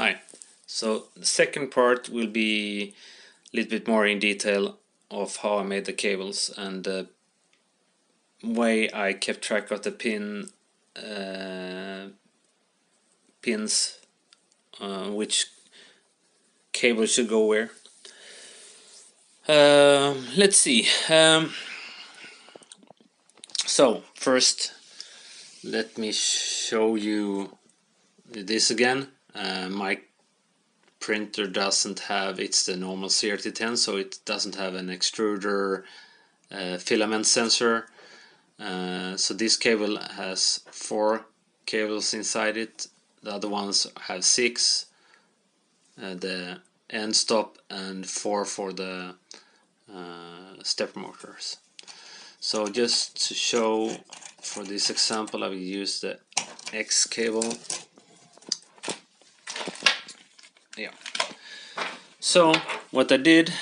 Hi. So the second part will be a little bit more in detail of how I made the cables and the way I kept track of the pins, which cable should go where. Let's see. So first, let me show you this again. My printer doesn't have, it's the normal CRT10, so it doesn't have an extruder filament sensor. So this cable has 4 cables inside it, the other ones have 6, the end stop, and 4 for the stepper motors. So just to show, for this example I will use the X cable. Yeah. So what I did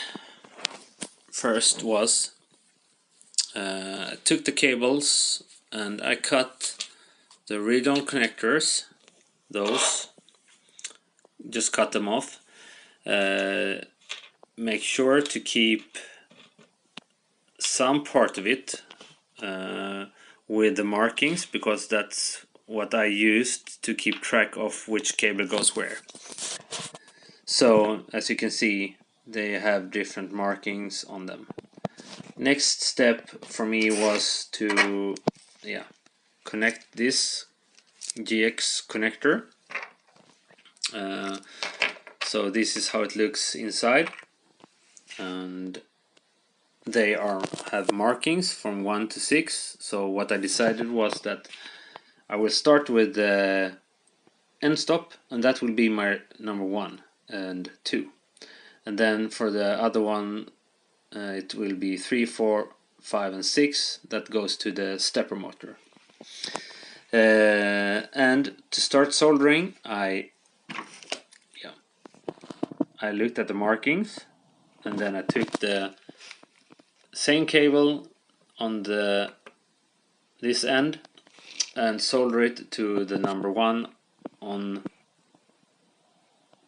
first was I took the cables and I cut the original connectors, those, just cut them off. Make sure to keep some part of it with the markings, because that's what I used to keep track of which cable goes where. So as you can see, they have different markings on them. Next step for me was to connect this GX connector. So this is how it looks inside, and they have markings from 1 to 6. So what I decided was that I will start with the end stop, and that will be my number 1 and 2. And then for the other one, it will be 3, 4, 5 and 6. That goes to the stepper motor. And to start soldering, I looked at the markings, and then I took the same cable on this end and solder it to the number 1 on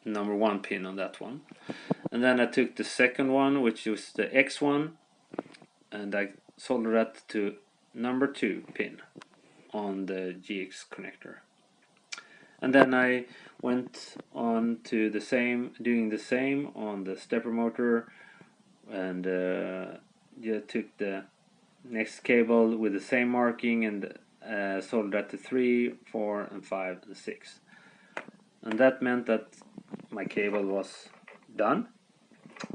number 1 pin on that one. And then I took the second one, which was the X one, and I soldered that to number 2 pin on the GX connector. And then I went on to doing the same on the stepper motor, and took the next cable with the same marking and soldered that to 3, 4 and 5 and 6. And that meant that my cable was done.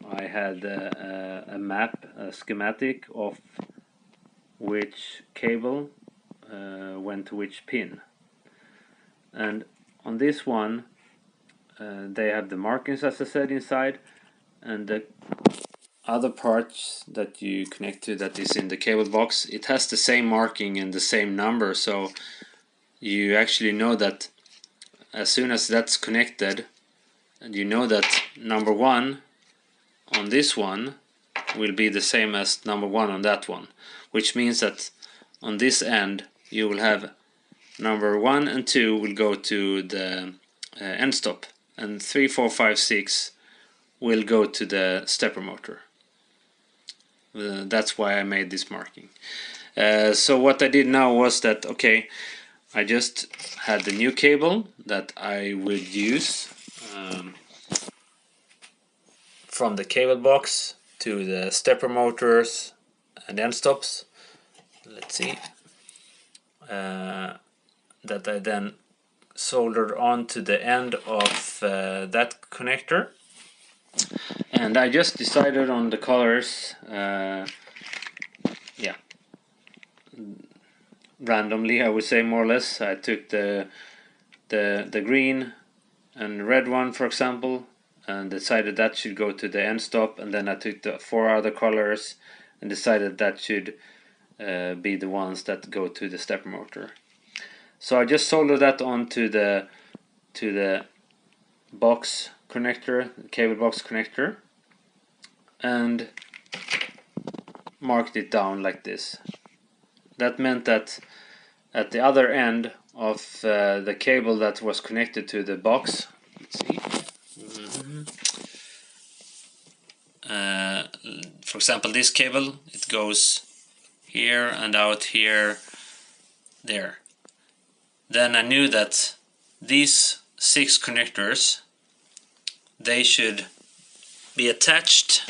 I had a map, a schematic of which cable went to which pin. And on this one, they have the markings, as I said, inside, and the other parts that you connect to that is in the cable box, it has the same marking and the same number, so you actually know that as soon as that's connected, and you know that number 1 on this one will be the same as number 1 on that one, which means that on this end you will have number 1 and 2 will go to the end stop, and 3, 4, 5, 6 will go to the stepper motor. That's why I made this marking. So what I did now was that, okay, I just had the new cable that I would use from the cable box to the stepper motors and end stops. Let's see. That I then soldered onto the end of that connector. And I just decided on the colors, randomly, I would say, more or less. I took the green and red one, for example, and decided that should go to the end stop, and then I took the 4 other colors and decided that should be the ones that go to the stepper motor. So I just soldered that onto the box connector, cable box connector, and marked it down like this. That meant that at the other end of the cable that was connected to the box, let's see, for example, this cable, it goes here and out here, there. Then I knew that these 6 connectors, they should be attached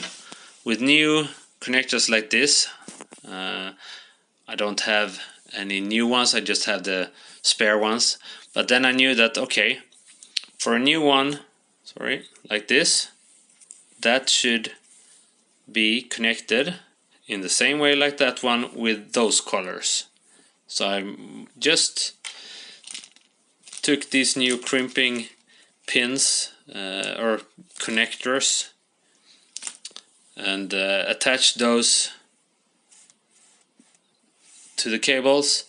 with new connectors like this. I don't have any new ones, I just have the spare ones. But then I knew that, okay, for a new one, like this, that should be connected in the same way like that one with those colors. So I just took these new crimping pins or connectors and attached those to the cables,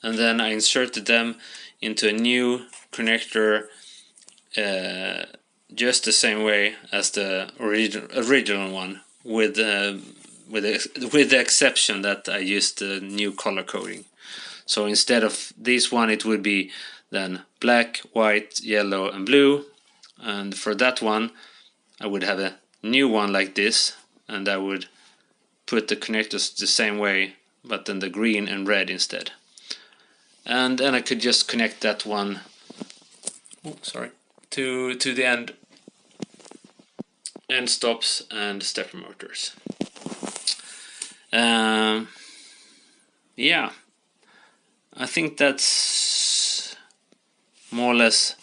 and then I inserted them into a new connector just the same way as the original one, with the exception that I used the new color coding. So instead of this one, it would be then black, white, yellow and blue, and for that one I would have a new one like this, and I would put the connectors the same way, but then the green and red instead. And then I could just connect that one to the end stops and stepper motors. Yeah, I think that's more or less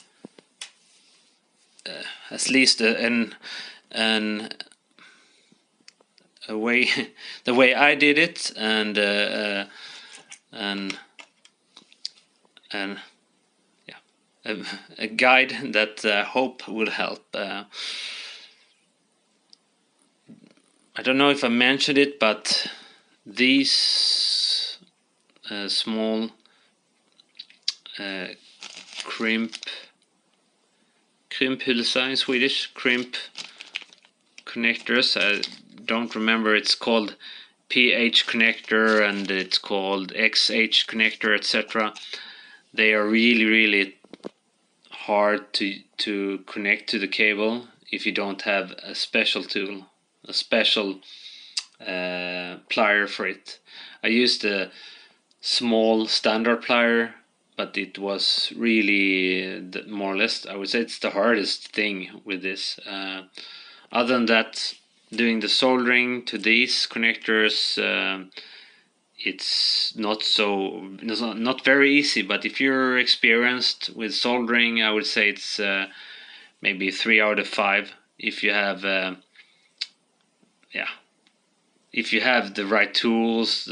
at least a way the way I did it, and yeah, a guide that I hope will help. I don't know if I mentioned it, but these small Krimphylsa in Swedish, crimp connectors. I don't remember, it's called PH connector and it's called XH connector, etc. They are really hard to connect to the cable if you don't have a special tool, a special plier for it. I used a small standard plier, but it was really more or less, I would say it's the hardest thing with this. Other than that, doing the soldering to these connectors, it's not very easy, but if you're experienced with soldering, I would say it's maybe 3 out of 5 if you have if you have the right tools,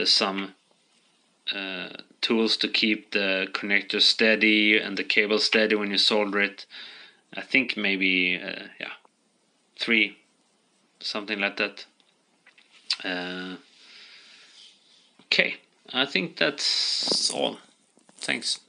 some tools to keep the connector steady and the cable steady when you solder it. I think maybe 3, something like that. Okay, I think that's all. Thanks.